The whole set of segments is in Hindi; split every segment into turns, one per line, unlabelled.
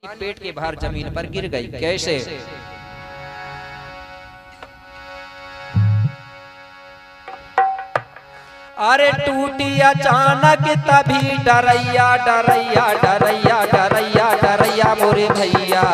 पेट के बाहर जमीन पर गिर गई। कैसे? अरे टूटी अचानक तभी डरैया डरैया डरैया डरैया डरैया मोरे भैया।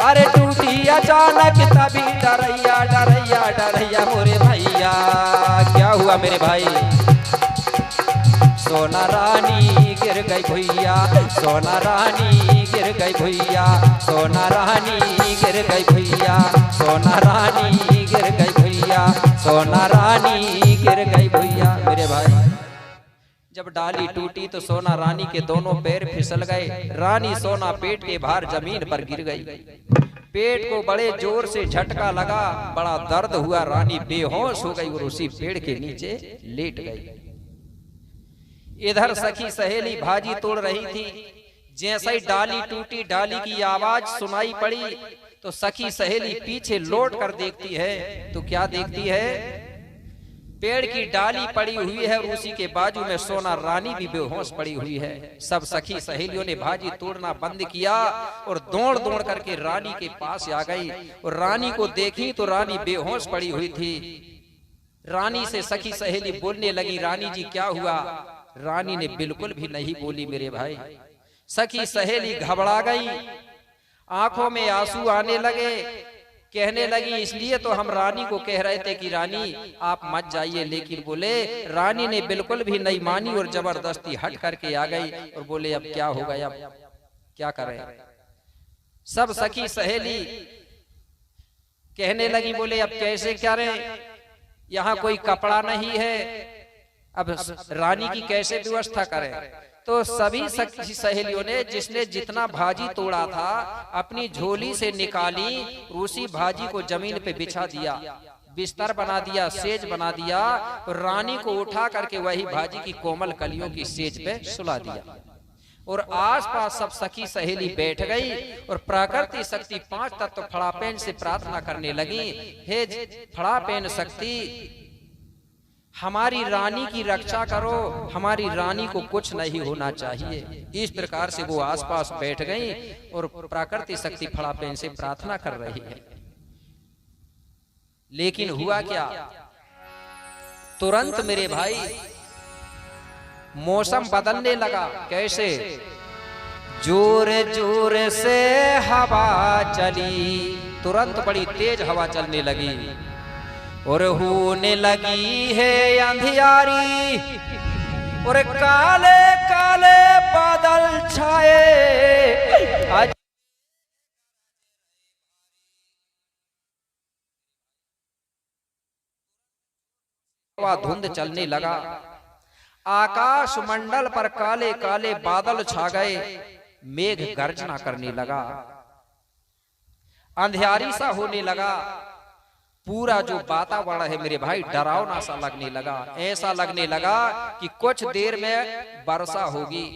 अरे टूटी अचानक तभी डरैया डरैया डरैया मोरे भैया। क्या हुआ मेरे भाई? सोना रानी गिर गई भैया, सोना रानी गिर गई भैया, सोना रानी गिर गई भैया, सोना रानी गिर गई भैया, सोना रानी गिर गई भैया। मेरे भाई जब डाली टूटी तो सोना रानी के दोनों पैर फिसल गए। रानी सोना पेट के बाहर जमीन पर गिर गई। पेट को बड़े जोर से झटका लगा, बड़ा दर्द हुआ। रानी बेहोश हो गई और उसी पेड़ के नीचे लेट गई। इधर सखी सहेली भाजी तोड़ रही थी। जैसे ही डाली टूटी, डाली की आवाज सुनाई पड़ी तो सखी सहेली पीछे लौट कर देखती है तो क्या देखती है? पेड़ की डाली पड़ी हुई है और उसी के बाजू में सोना रानी भी बेहोश पड़ी हुई है। सब सखी सहेलियों ने भाजी तोड़ना बंद किया और दौड़ दौड़ करके रानी के पास आ गई और रानी को देखी तो रानी बेहोश पड़ी हुई थी। रानी से सखी सहेली बोलने लगी, रानी जी क्या हुआ? रानी ने बिल्कुल भी नहीं बोली मेरे भाई। सखी सहेली घबरा गई, आंखों में आंसू आने लगे। कहने लगी इसलिए तो हम रानी को कह रहे थे कि रानी आप मत जाइए, लेकिन बोले रानी ने बिल्कुल भी नहीं मानी और जबरदस्ती हट करके आ गई और बोले अब क्या होगा, अब क्या करें? सब सखी सहेली कहने लगी, बोले अब कैसे करें, यहाँ कोई कपड़ा नहीं है, अब रानी की कैसे व्यवस्था करें? तो सभी सखी सहेलियों ने जिसने जितना भाजी तोड़ा था अपनी झोली से निकाली, उसी भाजी को जमीन पे बिछा दिया, बिस्तर बना दिया, सेज बना दिया और रानी को उठा करके वही भाजी की कोमल कलियों की सेज पे सुला दिया। और आसपास सब सखी सहेली बैठ गई और प्रकृति शक्ति पांच तत्व फड़ापेन से प्रार्थना करने लगी, हे फड़ापेन शक्ति हमारी रानी की रक्षा करो, हमारी रानी को कुछ नहीं होना चाहिए। इस प्रकार से वो आसपास बैठ गई और प्रकृति शक्ति फड़ापेन से प्रार्थना कर रही है। लेकिन हुआ क्या? तुरंत मेरे भाई मौसम बदलने लगा। कैसे? जोर जोर से हवा चली, तुरंत बड़ी तेज हवा चलने लगी और होने लगी है अंधियारी और काले काले बादल छाए। आज धुंध चलने लगा, आकाश मंडल पर काले काले बादल छा गए, मेघ गर्जना करने लगा, अंधियारी सा होने लगा। पूरा जो वातावरण है मेरे भाई डरावना सा लगने लगा। ऐसा लगने लगा कि कुछ देर में वर्षा होगी।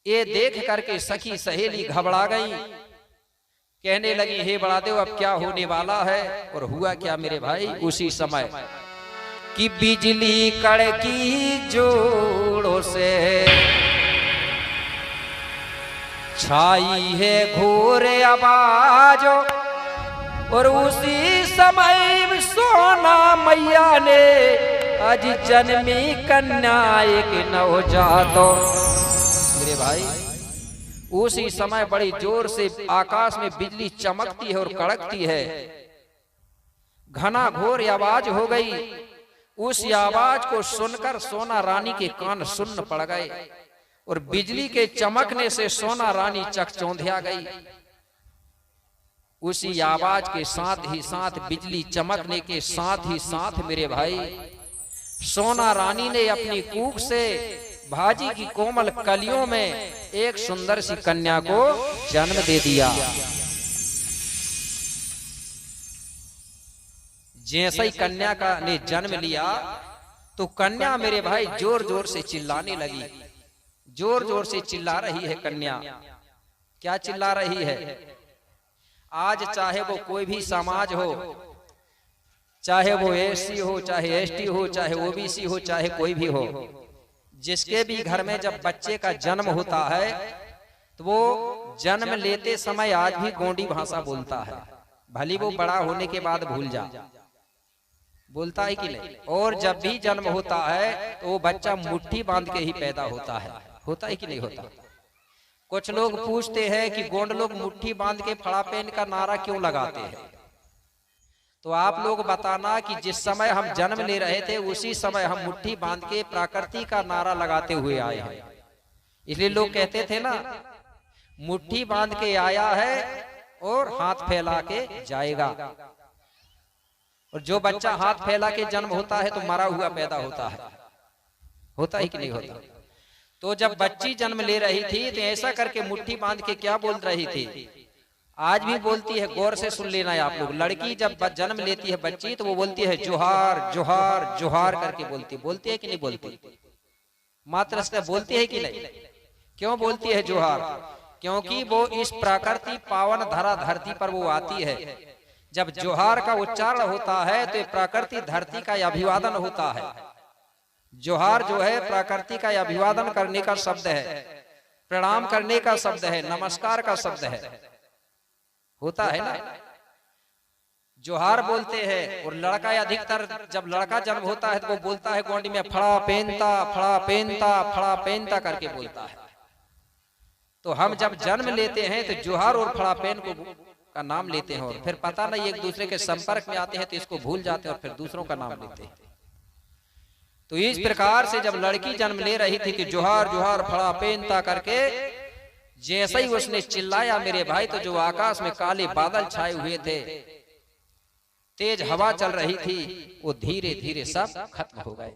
ये देख करके सखी सहेली घबरा गई, कहने लगी हे बड़ा देव अब क्या होने वाला है? और हुआ क्या मेरे भाई? उसी समय कि बिजली कड़की जोरों से छाई है घोर आवाज और उसी समय सोना मैया ने आज जन्मी कन्या एक नवजात। मेरे भाई उसी समय बड़ी जोर से आकाश में बिजली चमकती है और कड़कती है, घना घोर आवाज हो गई। उस आवाज को सुनकर सोना रानी के कान सुन्न पड़ गए और बिजली के चमकने से सोना रानी चकचौंधिया गई। उसी आवाज के साथ ही साथ बिजली चमकने के साथ ही साथ मेरे भाई सोना रानी ने अपनी कूख से भाजी की कोमल कलियों में एक सुंदर सी कन्या को जन्म दे दिया। जैसे ही कन्या का ने जन्म लिया तो कन्या मेरे भाई जोर जोर से चिल्लाने लगी, जोर जोर से चिल्ला रही है कन्या। क्या चिल्ला रही है? आज चाहे वो कोई भी समाज हो, चाहे वो एससी हो, चाहे एसटी हो, चाहे ओबीसी हो, चाहे कोई भी हो, जिसके भी घर में जब बच्चे का जन्म होता है तो वो जन्म लेते समय आज भी गोंडी भाषा बोलता है, भली वो बड़ा होने के बाद भूल जा, बोलता है कि नहीं? और जब भी जन्म होता है तो वो बच्चा मुट्ठी बांध के ही पैदा होता है कि नहीं होता? कुछ लोग पूछते हैं कि गोंड लोग मुट्ठी बांध के फड़ा पेन का नारा क्यों लगाते हैं? तो आप लोग बताना कि जिस समय हम जन्म ले रहे थे उसी समय हम मुट्ठी बांध के प्रकृति का नारा लगाते हुए आए हैं। इसलिए लोग कहते थे ना, मुट्ठी बांध के आया है और हाथ फैला के जाएगा। और जो बच्चा हाथ फैला के जन्म होता है तो मरा हुआ पैदा होता है कि नहीं होता? तो जब बच्ची जन्म ले रही थी तो ऐसा करके मुट्ठी बांध के क्या बोल रही थी? आज भी बोलती है, गौर से सुन लेना है आप लोग। लड़की जब जन्म लेती है बच्ची तो वो बोलती है जोहार जोहार जोहार करके बोलती है कि नहीं बोलती? मात्र से बोलती है कि नहीं? क्यों बोलती है जोहार? क्योंकि वो इस प्रकृति पावन धरा धरती पर वो आती है। जब जोहार का उच्चारण होता है तो प्रकृति धरती का अभिवादन होता है। जोहार जो है प्रकृति का अभिवादन करने का शब्द है, प्रणाम करने का शब्द है, नमस्कार का शब्द है, होता है ना? जोहार बोलते हैं। और लड़का अधिकतर जब लड़का जन्म होता है तो वो बोलता है गोंडी में फड़ा पेनता फड़ा पेनता फड़ा पेनता करके बोलता है। तो हम जब जन्म लेते हैं तो जोहार और फड़ा पेन को का नाम लेते हैं और फिर पता नहीं एक दूसरे के संपर्क में आते हैं तो इसको भूल जाते हैं और फिर दूसरों का नाम लेते हैं। तो इस प्रकार से जब लड़की जन्म ले रही थी कि जोहार जोहार फड़ा पेनता करके, जैसे ही उसने चिल्लाया मेरे भाई, तो जो आकाश में काले बादल छाए हुए थे, तेज हवा चल रही थी, वो धीरे धीरे सब खत्म हो गए।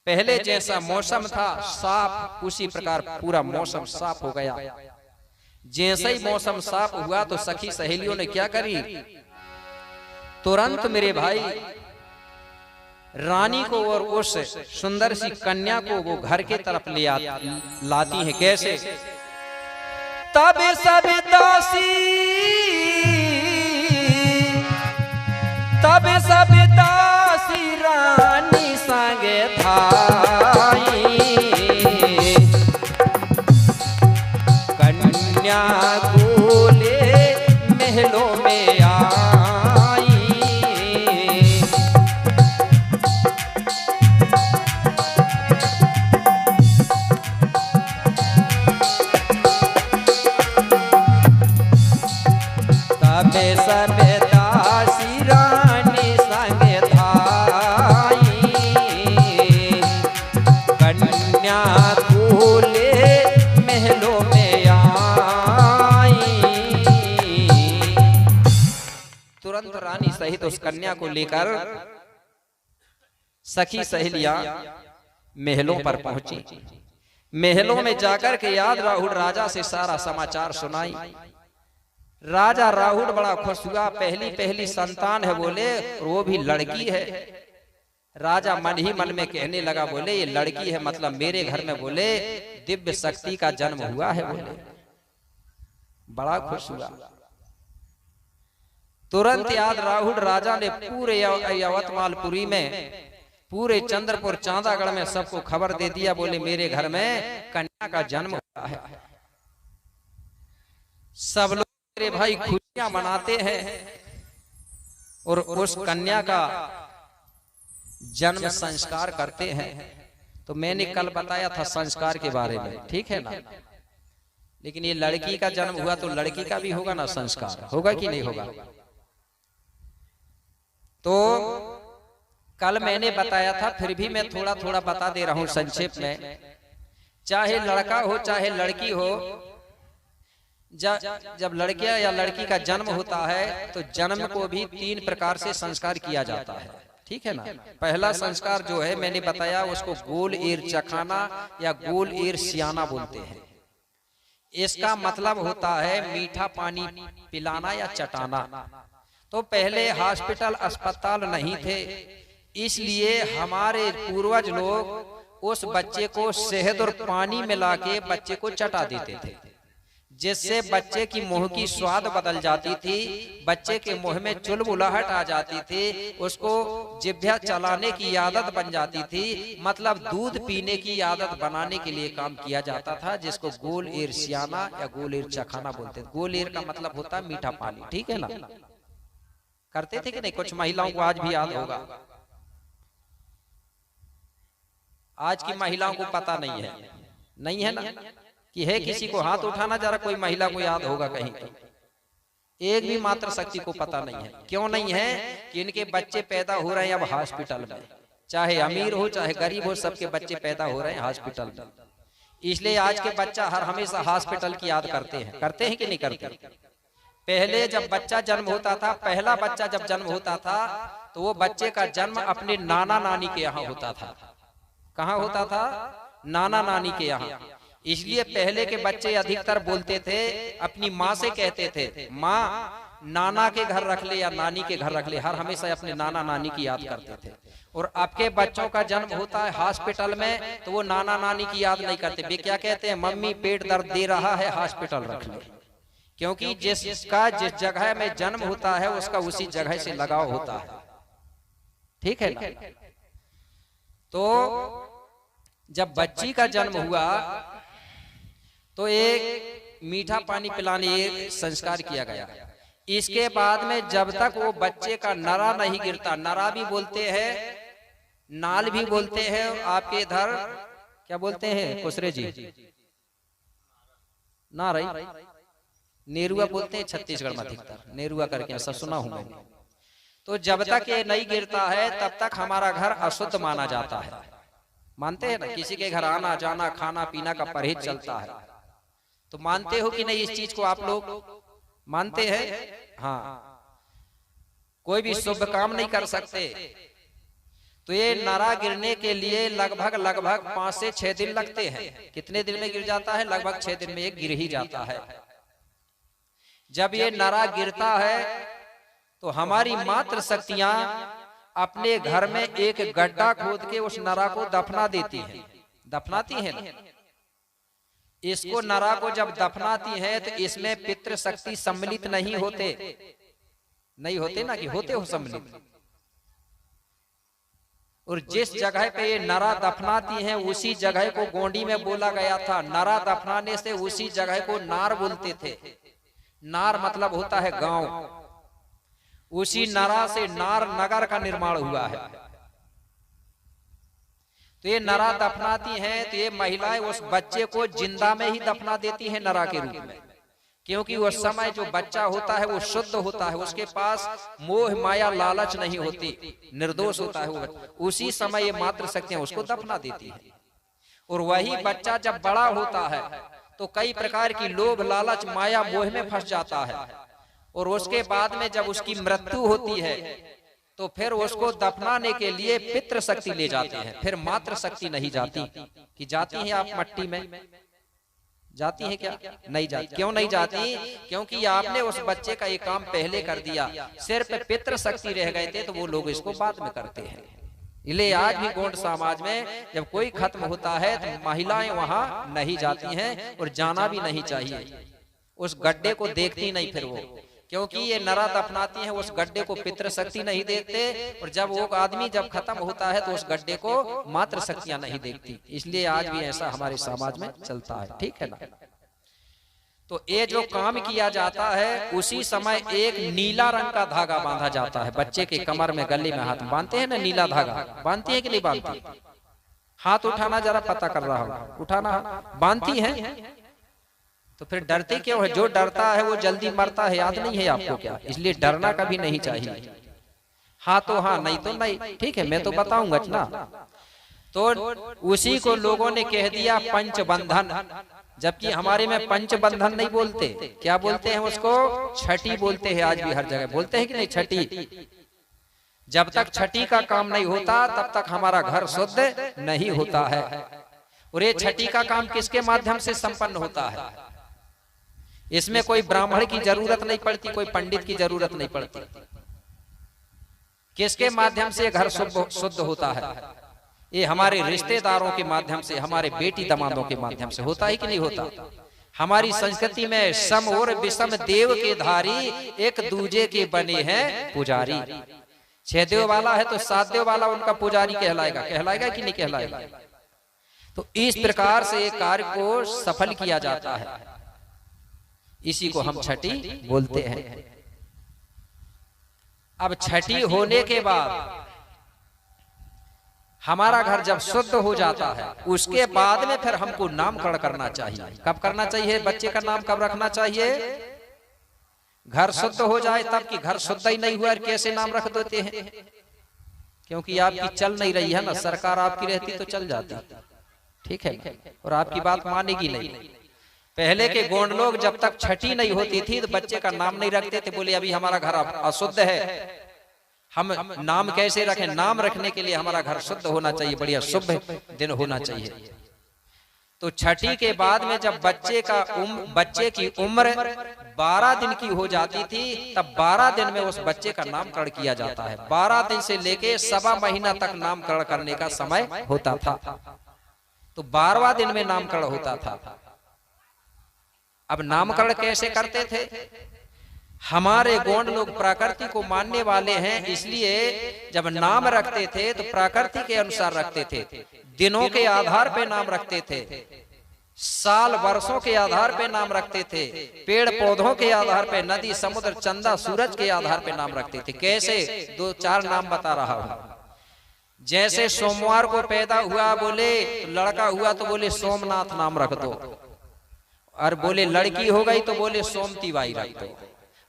पहले जैसा मौसम था साफ, उसी प्रकार पूरा मौसम साफ हो गया। जैसे ही मौसम साफ हुआ तो सखी सहेलियों ने क्या करी? तुरंत मेरे भाई रानी को और उस सुंदर सी कन्या को वो घर के तरफ ले लाती है। कैसे? तब सब दासी रानी संगे थाई, कन्या को ले महलों में आई। तब सब दासी रानी संगे थाई, कन्या को ले महलों में आई। तुरंत रानी सहित उस कन्या को लेकर सखी सहेलियां महलों पर पहुंची। महलों में जाकर के याद राहुल राजा से सारा समाचार सुनाई। राजा राहुल बड़ा खुश हुआ, पहली पहली संतान है बोले, और वो भी लड़की है। राजा मन ही मन में कहने लगा, बोले ये लड़की है मतलब मेरे घर में बोले दिव्य शक्ति का जन्म हुआ है बोले। बड़ा खुश हुआ। तुरंत याद राहुल राजा ने पूरे यवतमालपुरी में, पूरे चंद्रपुर चांदागढ़ में सबको खबर दे दिया, बोले मेरे घर में कन्या का जन्म हुआ है। सब लोग मेरे भाई खुशियां मनाते हैं और उस कन्या का जन्म संस्कार करते हैं। तो मैंने कल बताया था संस्कार के बारे में, ठीक है ना? लेकिन ये लड़की का जन्म हुआ तो लड़की का भी होगा ना संस्कार, होगा कि नहीं होगा? तो कल मैंने बताया था, फिर भी मैं थोड़ा थोड़ा बता दे रहा हूं संक्षेप में। चाहे लड़का हो चाहे लड़की हो, जब लड़कियां या लड़की का जन्म होता है तो जन्म को भी 3 प्रकार से संस्कार किया जाता है, ठीक है ना? पहला संस्कार जो है मैंने बताया, उसको गोल ईर चखाना या गोल ईर सियाना बोलते हैं। इसका मतलब होता है मीठा पानी पिलाना या चटाना। तो पहले हॉस्पिटल अस्पताल नहीं थे, इसलिए हमारे पूर्वज लोग उस बच्चे को शहद और पानी मिला के बच्चे को चटा देते थे। जिससे बच्चे की मुंह की स्वाद बदल जाती थी, बच्चे के मुंह में चुलबुलाहट आ जाती थी, उसको जिह्वा चलाने की आदत बन जाती थी। मतलब दूध पीने की आदत बनाने के लिए काम किया जाता था, जिसको गोल ईर सियाना या गोल ईर चखाना बोलते थे। गोल ईर का मतलब होता है मीठा पानी, ठीक है ना। करते थे कि नहीं, कुछ महिलाओं को आज भी याद होगा। आज की महिलाओं को पता नहीं है, नहीं है ना, कि है किसी को हाथ उठाना जरा, कोई महिला को याद होगा कहीं तो। एक भी मात्र शक्ति को पता नहीं है। क्यों नहीं है? कि इनके बच्चे पैदा हो रहे हैं अब हॉस्पिटल में, चाहे अमीर हो चाहे गरीब हो, सबके बच्चे पैदा हो रहे हैं हॉस्पिटल में। इसलिए आज के बच्चा हर हमेशा हॉस्पिटल की याद करते हैं कि नहीं करते। पहले जब बच्चा जन्म होता था, पहला बच्चा जब जन्म होता था, तो वो बच्चे का जन्म अपने नाना नानी के यहाँ होता था। कहाँ होता था? नाना नानी के यहाँ। इसलिए पहले के बच्चे अधिकतर बोलते थे, अपनी माँ से कहते थे, माँ नाना के घर रख ले या नानी के घर रख ले, हर हमेशा अपने नाना नानी की याद करते थे। और अब के बच्चों का जन्म होता है हॉस्पिटल में, तो वो नाना नानी की याद नहीं करते। वे क्या कहते हैं? मम्मी पेट दर्द दे रहा है, हॉस्पिटल रख ले। क्योंकि जिस जगह में जन्म होता है उसका उसी जगह से लगाव होता है, ठीक है ना। तो जब बच्ची का जन्म हुआ तो एक मीठा पानी पिलाने संस्कार किया गया। इसके बाद में जब तक वो बच्चे का नरा नहीं गिरता, नरा भी बोलते हैं, नाल भी बोलते हैं, आपके इधर क्या बोलते हैं खुसरे जी? ना रही, नेरुआ बोलते हैं छत्तीसगढ़ में अधिकतर, नेरुआ करके ऐसा सुना हूं मैंने। तो जब तक ये नहीं गिरता है तब तक हमारा घर अशुद्ध माना जाता है। मानते हैं ना, किसी के घर आना जाना खाना पीना का परहेज चलता है। तो मानते हो कि नहीं इस चीज को? आप लोग मानते हैं? हाँ। कोई भी शुभ काम नहीं कर सकते। तो ये नरा गिरने के लिए लगभग 5 से 6 दिन लगते हैं। कितने दिन में गिर जाता है? लगभग 6 दिन में ये गिर ही जाता है। जब ये नरा गिरता है तो हमारी मात्र शक्तियां अपने घर में एक गड्ढा खोद के उस नरा को दफना देती हैं, दफनाती हैं ना। इसको नरा को जब दफनाती है तो इसमें पितृ शक्ति सम्मिलित नहीं होते ना, कि होते हो सम्मिलित। और जिस जगह पे ये नरा दफनाती हैं उसी जगह को गोंडी में बोला गया था। नरा दफनाने से उसी जगह को नार बोलते थे। नार मतलब होता है गांव। उसी नरा से नार नगर का निर्माण हुआ है। तो ये नरा दफनाती हैं, तो ये महिलाएं उस बच्चे को जिंदा में ही दफना देती हैं नरा के रूप में। क्योंकि उस समय जो बच्चा होता है वो शुद्ध होता है, उसके पास मोह माया लालच नहीं होती, निर्दोष होता है वो। उसी समय ये मात्र शक्तियां उसको दफना देती है। और वही बच्चा जब बड़ा होता है तो कई प्रकार की लोभ लालच माया मोह में फंस जाता है। और उसके बाद में जब उसकी मृत्यु होती है तो फिर उसको दफनाने के लिए पितृ शक्ति ले जाते हैं, फिर मात्र शक्ति नहीं जाती। कि जाती है आप मट्टी में? जाती है क्या? नहीं जाती। क्यों नहीं जाती? क्योंकि आपने उस बच्चे का ये काम पहले कर दिया, सिर्फ पितृ शक्ति रह गए थे, तो वो लोग इसको बाद में करते हैं। इसलिए आज भी गोंड समाज में जब कोई खत्म होता है तो महिलाएं वहां नहीं जाती हैं और जाना भी नहीं चाहिए। उस गड्ढे को देखती नहीं फिर वो, क्योंकि ये नरा दफनाती हैं, उस गड्ढे को पितृ शक्ति नहीं देखते। और जब वो आदमी जब खत्म होता है तो उस गड्ढे को मात्र शक्तियां नहीं देखती। इसलिए आज भी ऐसा हमारे समाज में चलता है, ठीक है ना। तो ये जो काम किया जाता है उसी समय एक नीला रंग का धागा बांधा जाता है बच्चे के कमर में, गले में हाथ बांधते हैं ना, नीला धागा बांधती है कि नहीं बांधती? हाथ उठाना जरा, पता कर रहा हूं, उठाना। बांधती है? तो फिर डरते क्यों है? जो डरता है वो जल्दी मरता है, याद नहीं है आपको क्या? इसलिए डरना कभी नहीं चाहिए। हाँ तो हाँ, नहीं तो नहीं, ठीक है, मैं तो बताऊंगा ना। तो उसी को लोगों ने कह दिया पंचबंधन, जबकि हमारे में पंचबंधन नहीं बोलते। क्या बोलते हैं उसको? छठी बोलते हैं। आज भी हर जगह बोलते हैं कि नहीं छठी। जब तक छठी का काम नहीं होता तब तक हमारा घर शुद्ध नहीं होता है। और ये छठी का काम किसके माध्यम से संपन्न होता है? इसमें कोई ब्राह्मण की जरूरत नहीं पड़ती, कोई पंडित की जरूरत नहीं पड़ती। किसके माध्यम से घर शुद्ध होता है? ये हमारे रिश्तेदारों के माध्यम से, हमारे बेटी दमादों के माध्यम से होता है कि नहीं होता? हमारी संस्कृति में सम और विषम देव के धारी, एक दूजे के बने हैं पुजारी। 6 देव वाला है तो 7 देव वाला उनका पुजारी कहलाएगा, कहलाएगा कि नहीं कहलाएगा। तो इस प्रकार से एक कार्य को सफल किया जाता है, इसी को हम छठी बोलते हैं। अब छठी होने के बाद हमारा घर जब शुद्ध हो जाता है, उसके बाद में फिर हमको नामकरण करना चाहिए। कब करना चाहिए? बच्चे का नाम कब रखना चाहिए? घर शुद्ध हो जाए तब। कि घर शुद्ध ही नहीं हुआ कैसे नाम रख देते हैं? क्योंकि आपकी चल नहीं रही है ना, सरकार आपकी रहती तो चल जाती, ठीक है, और आपकी बात मानेगी नहीं। पहले के गोंड लोग जब तक छठी नहीं होती थी तो बच्चे का नाम नहीं रखते थे। बोले अभी हमारा घर अशुद्ध है, हम नाम कैसे रखें? नाम रखने के लिए हमारा घर शुद्ध होना चाहिए, बढ़िया शुभ दिन होना चाहिए। तो छठी के बाद में जब बच्चे की उम्र 12 दिन की हो जाती थी, तब 12 दिन में उस बच्चे का नामकरण किया जाता है। 12 दिन से लेके 1.25 महीना तक नामकरण करने का समय होता था। तो 12वां दिन में नामकरण होता था। अब नामकरण कैसे करते थे? हमारे गोंड लोग प्रकृति को मानने वाले हैं, इसलिए जब नाम रखते थे तो प्रकृति के अनुसार रखते थे। दिनों के आधार पे नाम रखते थे, साल वर्षों के आधार पे नाम रखते थे, पेड़ पौधों के आधार पे, नदी समुद्र चंदा सूरज के आधार पे नाम रखते थे। कैसे? 2-4 नाम बता रहा हूं। जैसे सोमवार को पैदा हुआ, बोले लड़का हुआ तो बोले सोमनाथ नाम रख दो, और बोले लड़की हो गई तो बोले सोमती बाई रख दो।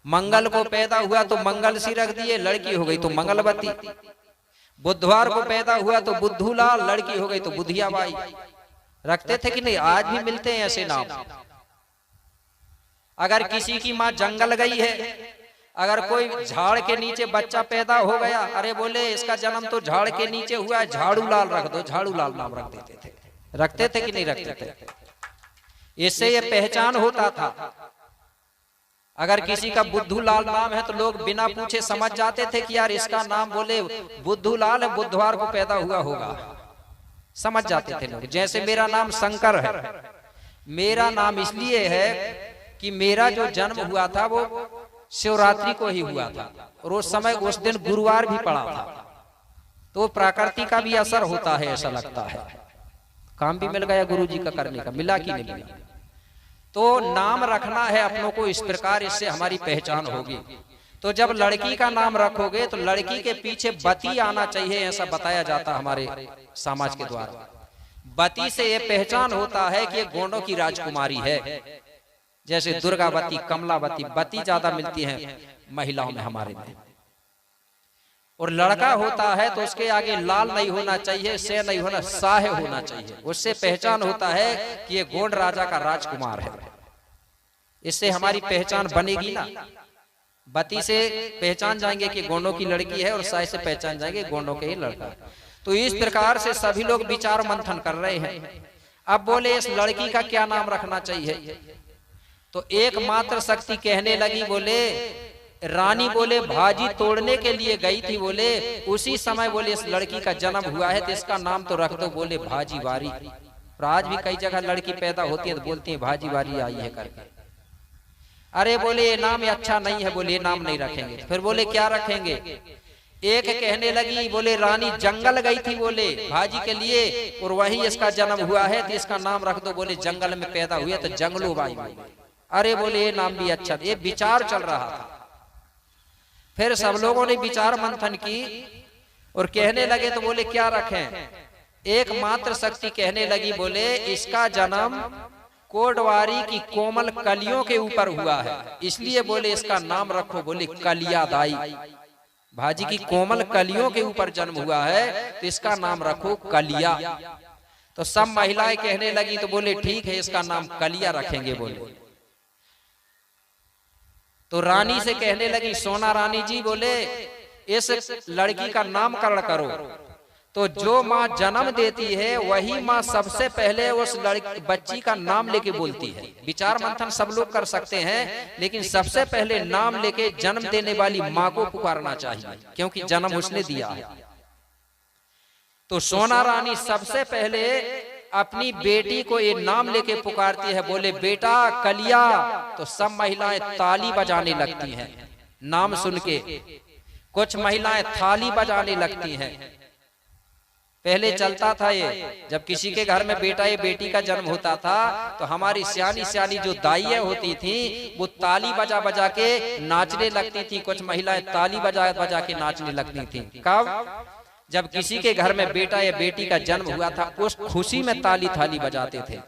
मंगल को पैदा हुआ तो मंगल सी रख दिए, लड़की हो गई तो मंगलवती। बुधवार को पैदा हुआ तो बुद्धूलाल, लड़की हो गई तो बुधिया बाई। रखते थे कि नहीं? आज भी मिलते हैं ऐसे नाम। अगर किसी की माँ जंगल गई है, अगर कोई झाड़ के नीचे बच्चा पैदा हो गया, अरे बोले इसका जन्म तो झाड़ के नीचे हुआ है, झाड़ू लाल रख दो, झाड़ू लाल नाम रख देते थे। रखते थे कि नहीं रखते थे? इससे ये पहचान होता था। अगर किसी का बुद्धूलाल नाम है तो लोग बिना पूछे समझ जाते थे कि यार इसका नाम बोले बुद्धूलाल है, बुधवार को पैदा हुआ होगा, समझ जाते थे लोग। जैसे मेरा नाम शंकर है, मेरा नाम इसलिए है कि मेरा जो जन्म हुआ था वो शिवरात्रि को ही हुआ था, और उस समय उस दिन गुरुवार भी पड़ा था। तो प्रकृति का भी असर होता है, ऐसा लगता है। काम भी मिल गया गुरु जी का करने का, मिला कि नहीं मिला? तो नाम रखना है अपनों को इस प्रकार, इससे हमारी पहचान होगी। तो जब लड़की का नाम रखोगे तो लड़की के पीछे बती आना चाहिए, ऐसा बताया जाता हमारे समाज के द्वारा। बती से ये पहचान होता है कि ये गोंडों की राजकुमारी है। जैसे दुर्गावती, कमलावती, बती ज्यादा मिलती है महिलाओं में हमारे में। और लड़का होता है तो उसके आगे लाल नहीं होना चाहिए, से नहीं होना, साहे होना चाहिए। उससे पहचान होता है कि ये गोंड राजा का राजकुमार है। इससे हमारी पहचान बनेगी ना। बती से पहचान जाएंगे कि गोंडों की लड़की है, और साहे से पहचान जाएंगे गोंडों के ही लड़का। तो इस प्रकार से सभी लोग विचार मंथन कर रहे हैं। अब बोले इस लड़की का क्या नाम रखना चाहिए? तो एकमात्र शक्ति कहने लगी, बोले रानी बोले भाजी तोड़ने के लिए गई थी, बोले उसी समय बोले इस लड़की का जन्म हुआ है तो इसका नाम तो रख दो, बोले भाजी वारी। और आज भी कई जगह लड़की पैदा होती है तो बोलती है भाजी वारी आई है करके। अरे बोले ये नाम अच्छा नहीं है, बोले ये नाम नहीं रखेंगे। फिर बोले क्या रखेंगे? एक कहने लगी, बोले रानी जंगल गई थी बोले भाजी के लिए, और वही इसका जन्म हुआ है तो इसका नाम रख दो, बोले जंगल में पैदा हुए तो जंगलू बाई। अरे बोले ये नाम भी अच्छा। ये विचार चल रहा था। फिर सब लोगों ने विचार मंथन की और कहने लगे, तो बोले क्या रखें? एकमात्र शक्ति कहने लगी, बोले इसका जन्म कोटवारी की कोमल कलियों के ऊपर हुआ है, इसलिए बोले इसका नाम रखो, बोले कलियादाई। भाजी की कोमल कलियों के ऊपर जन्म हुआ है तो इसका नाम रखो कलिया। तो सब महिलाएं कहने लगी, तो बोले ठीक है इसका नाम कलिया रखेंगे। बोले तो रानी से कहने लगी, सोना रानी जी बोले इस लड़की का नामकरण करो। तो जो माँ जन्म देती है वही माँ सबसे पहले उस लड़की बच्ची का नाम लेके बोलती है। विचार मंथन सब लोग कर सकते हैं, लेकिन सबसे पहले नाम लेके जन्म देने वाली माँ को पुकारना चाहिए, क्योंकि जन्म उसने दिया है। तो सोना रानी सबसे पहले अपनी बेटी को ये नाम लेके पुकारती है, बोले बेटा कलिया, तो सब महिलाएं ताली बजाने लगती हैं नाम सुन के। कुछ महिलाएं थाली बजाने लगती हैं। पहले चलता था ये, जब किसी के घर में बेटा या बेटी का जन्म होता था तो हमारी सियानी सियानी जो दाइयां होती थी वो ताली बजा बजा के नाचने लगती थी। कुछ महिलाएं ताली बजा बजा के नाचने लगती थी। कब? जब किसी के घर में बेटा या बेटी का जन्म हुआ था, उस खुशी में ताली थाली बजाते थे।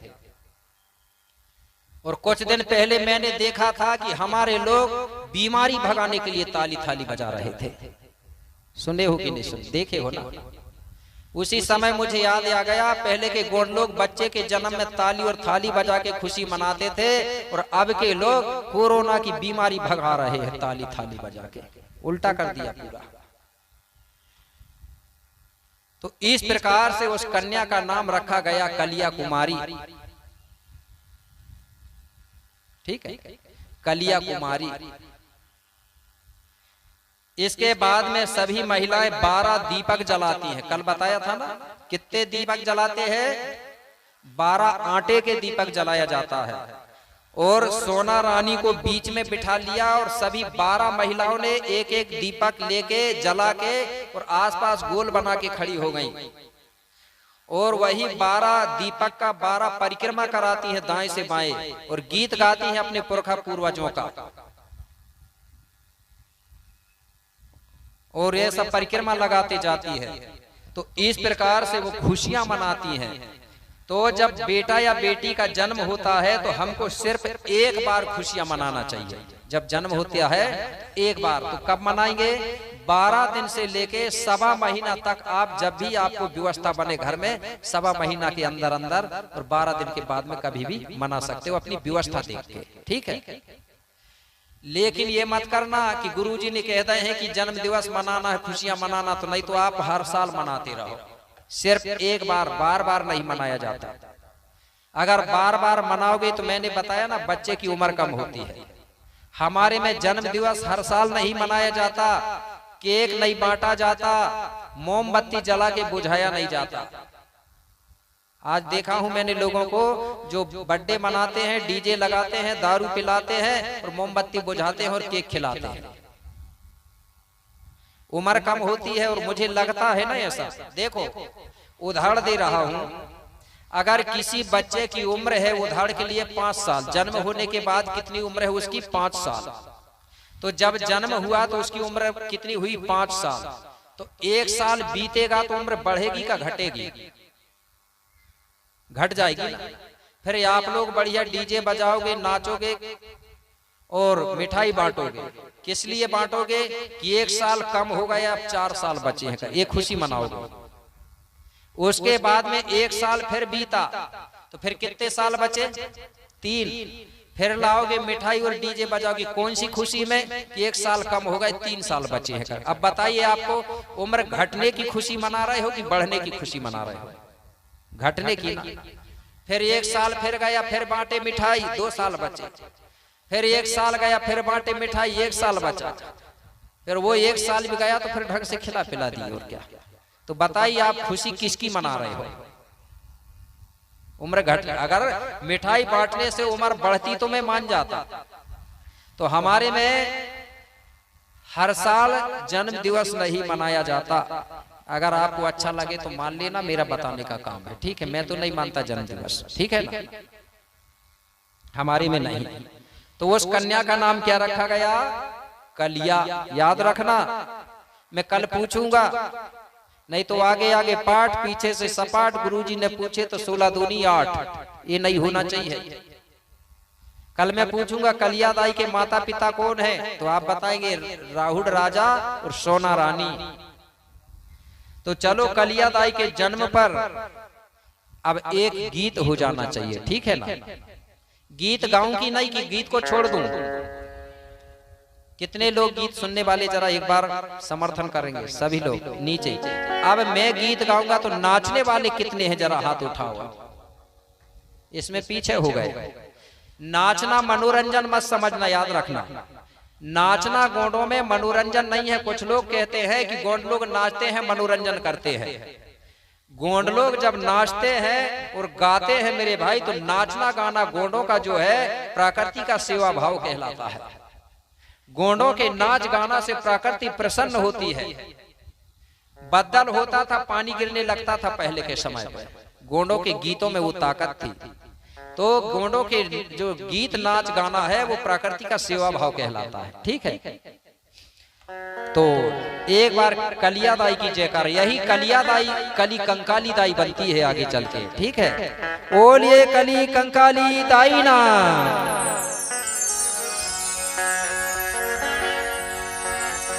और कुछ दिन पहले मैंने देखा था कि हमारे लोग बीमारी भगाने के लिए ताली थाली बजा रहे थे। सुने हो कि नहीं सुने? देखे हो ना? उसी समय मुझे याद आ गया, पहले के गोंड लोग बच्चे के जन्म में ताली और थाली बजा के खुशी मनाते थे, और अब के लोग कोरोना की बीमारी भगा रहे हैं ताली थाली बजा के। उल्टा कर दिया पूरा। तो इस प्रकार से उस कन्या का नाम रखा गया कलिया कुमारी। ठीक है, कलिया कुमारी। इसके बाद में सभी महिलाएं 12 दीपक जलाती हैं। कल बताया था ना कितने दीपक जलाते हैं? 12 आटे के दीपक जलाया जाता है। और सोना रानी को बीच में बिठा लिया और सभी 12 महिलाओं ने एक एक दीपक लेके जला के और आसपास गोल बना के खड़ी हो गई। और वही 12 दीपक का 12 परिक्रमा कराती है दाएं से बाएं, और गीत गाती हैं अपने पुरखा पूर्वजों का। और ये सब परिक्रमा लगाते जाती है। तो इस प्रकार से वो खुशियां मनाती हैं। तो जब बेटा या बेटी का जन्म होता है तो हमको सिर्फ एक बार खुशियां मनाना चाहिए। जब जन्म होता है एक बार, तो कब मनाएंगे? 12 दिन से लेके 1.25 महीना तक। आप जब भी आपको व्यवस्था बने घर में 1.25 महीना के अंदर अंदर, और 12 दिन के बाद में कभी भी मना सकते हो अपनी व्यवस्था देख के। ठीक है, लेकिन ये मत करना कि गुरुजी ने कहते हैं कि जन्म दिवस मनाना है, खुशियां मनाना, तो नहीं तो आप हर साल मनाते रहो। सिर्फ एक बार, बार बार नहीं मनाया जाता। अगर बार बार मनाओगे तो मैंने बताया ना बच्चे की उम्र कम होती है। हमारे में जन्म दिवस हर साल नहीं मनाया जाता, केक नहीं बांटा जाता, मोमबत्ती जला के बुझाया नहीं जाता। आज देखा हूं मैंने लोगों को जो बर्थडे मनाते हैं, डीजे लगाते हैं, दारू पिलाते हैं और मोमबत्ती बुझाते हैं और केक खिलाते हैं। उम्र कम होती है और मुझे लगता है ना ऐसा। देखो, उदाहरण दे रहा हूं, अगर किसी बच्चे की उम्र है उदाहरण के लिए 5 साल, जन्म होने के बाद कितनी उम्र है उसकी? 5 साल। तो जब जन्म हुआ तो उसकी उम्र कितनी हुई? 5 साल। तो 1 साल बीतेगा तो उम्र बढ़ेगी का घटेगी? घट जाएगी ना। फिर आप लोग बढ़िया डीजे बजाओगे, नाचोगे और मिठाई बांटोगे। किस लिए बांटोगे? कि 1 साल कम हो गया, अब 4 साल बचे हैं, ये खुशी मनाओगे। उसके बाद में 1 साल फिर बीता तो फिर कितने साल बचे? 3। फिर लाओगे मिठाई और डीजे बजाओगे। कौन सी खुशी में? कि 1 साल कम हो गए, 3 साल बचे हैं। अब बताइए, आपको उम्र घटने की खुशी मना रहे हो कि बढ़ने की खुशी मना रहे हो? घटने की ना। फिर 1 साल फिर गया, फिर बांटे मिठाई, 2 साल बचे। फिर 1 साल गया, फिर बांटे मिठाई, 1 साल बचा। फिर वो 1 साल भी गया तो फिर ढंग से खिला पिला दी, और क्या। तो बताइए आप खुशी किसकी मना रहे हो? उम्र घट, अगर मिठाई बांटने से उम्र बढ़ती तो मैं मान जाता। तो हमारे में हर साल जन्म दिवस नहीं मनाया जाता। अगर आपको अच्छा लगे तो मान लेना, मेरा बताने का काम है। ठीक है, मैं तो नहीं मानता जन्म दिवस। ठीक है ना, हमारे में नहीं। तो उस कन्या का नाम क्या रखा गया? कलिया। याद रखना, मैं कल पूछूंगा, नहीं तो आगे आगे पाठ, पीछे से सपाट। गुरुजी ने पूछे तो 16 दूनी 8, ये नहीं होना चाहिए। कल मैं पूछूंगा कलिया दाई के माता पिता कौन है, तो आप बताएंगे राहुल राजा और सोना रानी। तो चलो, कलिया दाई के जन्म पर अब एक गीत हो जाना चाहिए। ठीक है ना? गीत गाऊं की नहीं कि गीत को छोड़ दूं? कितने लोग गीत सुनने वाले जरा एक बार समर्थन करेंगे? सभी लोग नीचे। अब मैं गीत गाऊंगा तो नाचने वाले कितने हैं? जरा हाथ उठाओ। इसमें पीछे हो गए। नाचना मनोरंजन मत समझना, याद रखना। नाचना गोंडों में मनोरंजन नहीं है। कुछ लोग कहते हैं कि गोंड लोग नाचते हैं, मनोरंजन करते हैं। गोंड लोग जब नाचते हैं और गाते हैं मेरे भाई, तो नाचना गाना गोंडों का जो है प्रकृति का सेवा भाव कहलाता है। गोंडों के नाच गाना से प्रकृति प्रसन्न होती है। बदल होता था, पानी गिरने लगता था पहले के समय पर, गोंडों के गीतों में वो ताकत थी। तो गोंडों के जो गीत नाच गाना है वो प्रकृति का सेवा भाव कहलाता है। ठीक है, तो एक बार कलिया दाई की जयकार, यही कलिया दाई कली कंकाली दाई बनती है आगे चल के। ठीक है, बोलिए कली कंकाली दाई ना।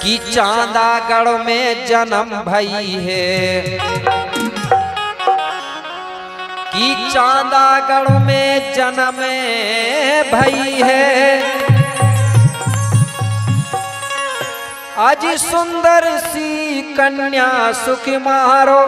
कि चांदागढ़ में जन्म भई है, कि चांदागढ़ में जन्म भई है, आज सुंदर सी कन्या सुख मारो